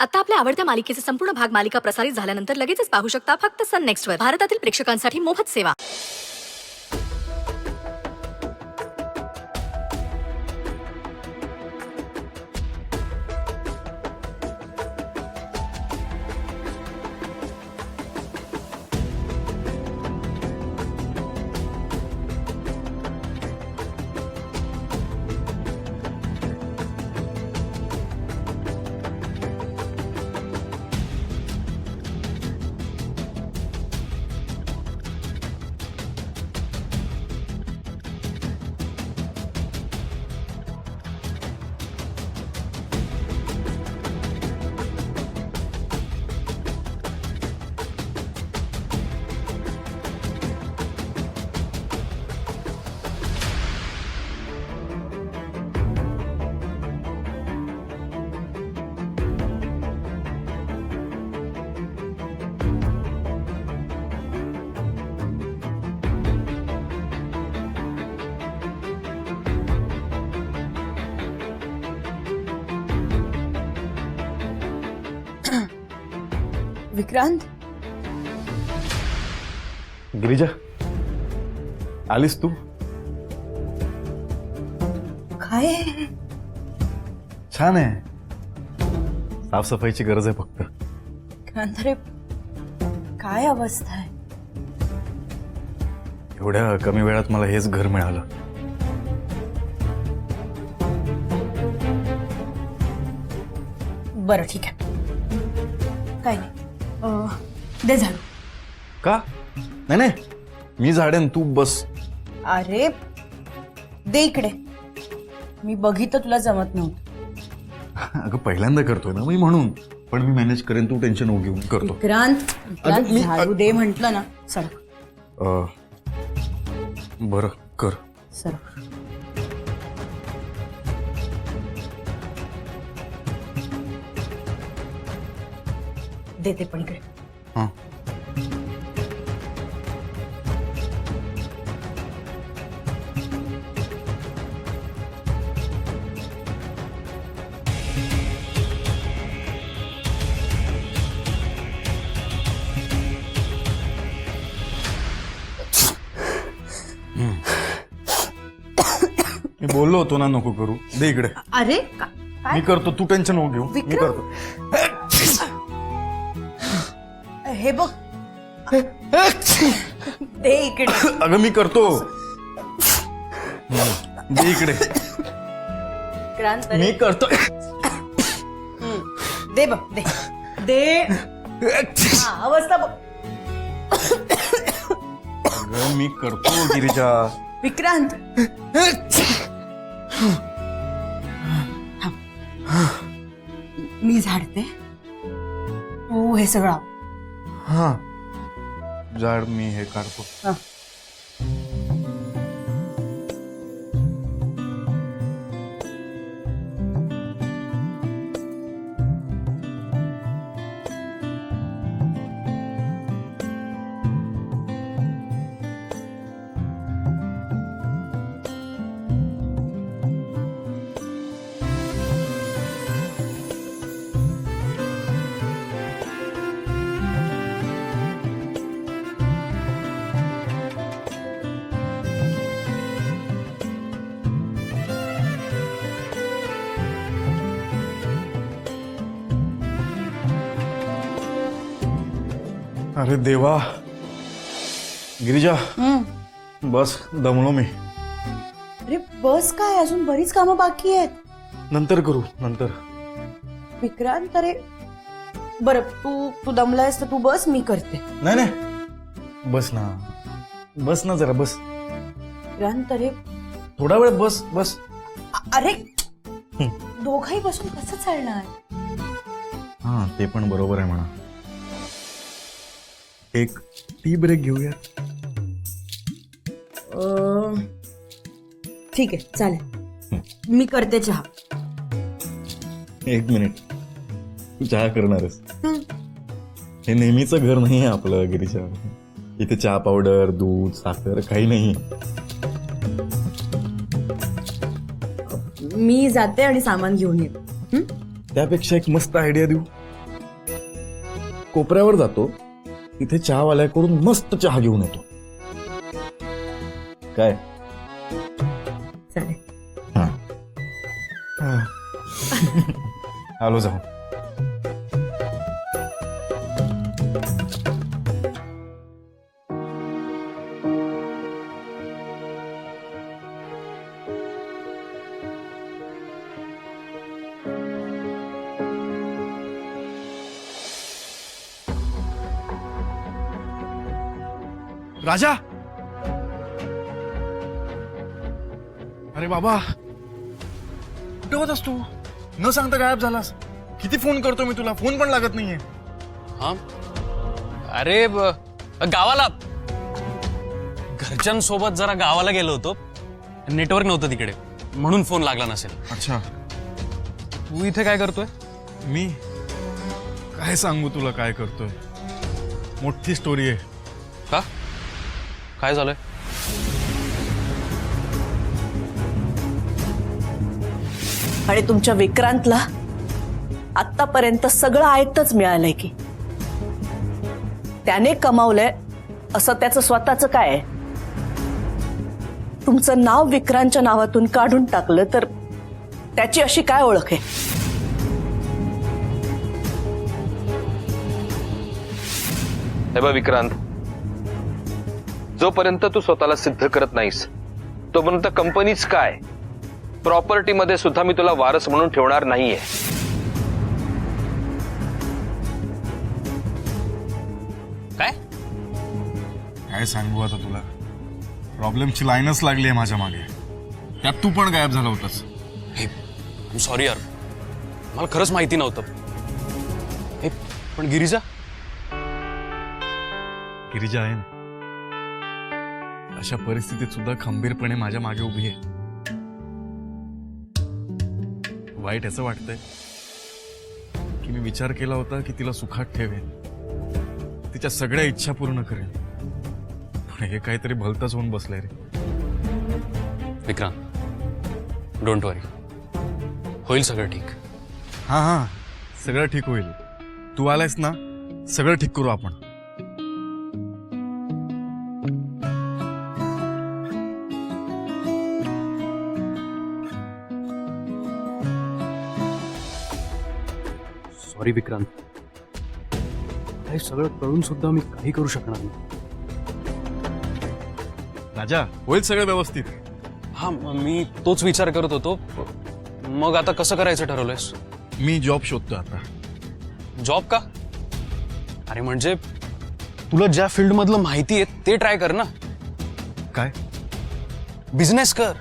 आता आपल्या आवडत्या मालिकेचे संपूर्ण भाग मालिका प्रसारित झाल्यानंतर लगेचच पाहू शकता फक्त सन नेक्स्टवर. भारतातील प्रेक्षकांसाठी मोफत सेवा. विक्रांत, गिरिजा, आलीस तू? काय छान आहे. साफसफाईची गरज आहे फक्त. विक्रांत, अरे काय अवस्था आहे. एवढ्या कमी वेळात मला हेच घर मिळालं. बरं ठीक आहे, काय नाही. दे झाडू. का? नाही नाही, मी झाडेन, तू बस. अरे दे इकडे. मी बघितलं तुला जमत नव्हतं. अगं पहिल्यांदा करतोय ना मी, म्हणून. पण मी मॅनेज करेन, तू टेन्शन नको घेऊन करतो. विक्रांत, अगं, मी- झाडू दे म्हटलं ना. सर बरं कर. सर देते पण इकडे. हां. मी बोललो होतो ना नको करू. दे इकडे. अरे मी करतो, तू टेन्शन नको घेऊ. मी विक्रम. करतो. हे बघ, दे इकडे. अगं मी करतो. दे इकडे. विक्रांत, अरे. मी करतो. दे बघ, दे दे. हा, अवस्था बघ. अगं मी करतो गिरिजा. विक्रांत, मी झाडते, तू हे सगळं आवर. हा, झाड मी हे काढतो. हा. अरे देवा. गिरिजा, बस दमलो मी. अरे बस काय, अजून बरीच कामं बाकी आहेत. नंतर करू, नंतर. विक्रांत, अरे बरं, तू दमलायस तर तू बस, मी करते. नाही नाही, बस ना. बस ना जरा, बस. विक्रांत, अरे थोडा वेळ बस बस. अरे दोघंही बसून कसं चालणार. हा, ते पण बरोबर आहे म्हणा. एक टी ब्रेक घेऊया. ठीक आहे, चालेल. मी करते चहा. एक मिनिट. तू चहा करणारच? हे नेहमीचं घर नाही आहे आपलं गिरीच्या. इथे चहा पावडर, दूध, साखर काही नाही. मी जाते आणि सामान घेऊन येते. त्यापेक्षा एक मस्त आयडिया देऊ. कोपऱ्यावर जातो, तिथे चहावाल्याकडून मस्त चहा घेऊन येतो. काय? चालेल. हा. आलो जाऊ. राजा, अरे बाबा, कुठे होतास तू? न सांगता गायब झालास. किती फोन करतो मी तुला, फोन पण लागत नाहीये. हा अरे गावाला घरच्यांसोबत जरा गावाला गेलो होतो, नेटवर्क नव्हतं तिकडे, म्हणून फोन लागला नसेल. अच्छा, तू इथे काय करतोय? मी काय सांगू तुला काय करतोय? मोठी स्टोरी आहे. का काय झालंय? आणि तुमच्या विक्रांतला आतापर्यंत सगळं आयतच मिळालंय की? त्याने कमावलंय असं त्याचं स्वतःचं काय आहे? तुमचं नाव विक्रांतच्या नावातून काढून टाकलं तर त्याची अशी काय ओळख आहे? हे बघ विक्रांत, जोपर्यंत तू स्वतःला सिद्ध करत नाहीस तोपर्यंत कंपनीच काय, प्रॉपर्टीमध्ये सुद्धा मी तुला वारस म्हणून ठेवणार नाहीये. काय काय सांगू आता तुला? प्रॉब्लेमची लाईनच लागली आहे माझ्या मागे. त्यात तू पण गायब झाला होतास. हे सॉरी यार, मला खरंच माहिती नव्हतं. हे पण गिरिजा गिरिजा आहे ना, अशा परिस्थितीत सुद्धा खंबीरपणे माझ्या मागे उभी आहे. वाईट असं वाटतंय की मी विचार केला होता की तिला सुखात ठेवेन, तिच्या सगळ्या इच्छा पूर्ण करेन, पण हे काहीतरी भलतंच होऊन बसलंय रे. विक्रांत, डोंट वरी, होईल सगळं ठीक. हा, सगळं ठीक होईल. तू आलायस ना, सगळं ठीक करू आपण. सॉरी विक्रांत, हे सगळं कळून सुद्धा मी काही करू शकणार नाही. राजा, होईल सगळं व्यवस्थित. हा मी तोच विचार करत होतो. मग आता कसं करायचं ठरवलंयस? मी जॉब शोधतो आता. जॉब का? अरे म्हणजे तुला ज्या फील्ड मधलं माहिती आहे ते ट्राय कर ना. काय? बिझनेस कर.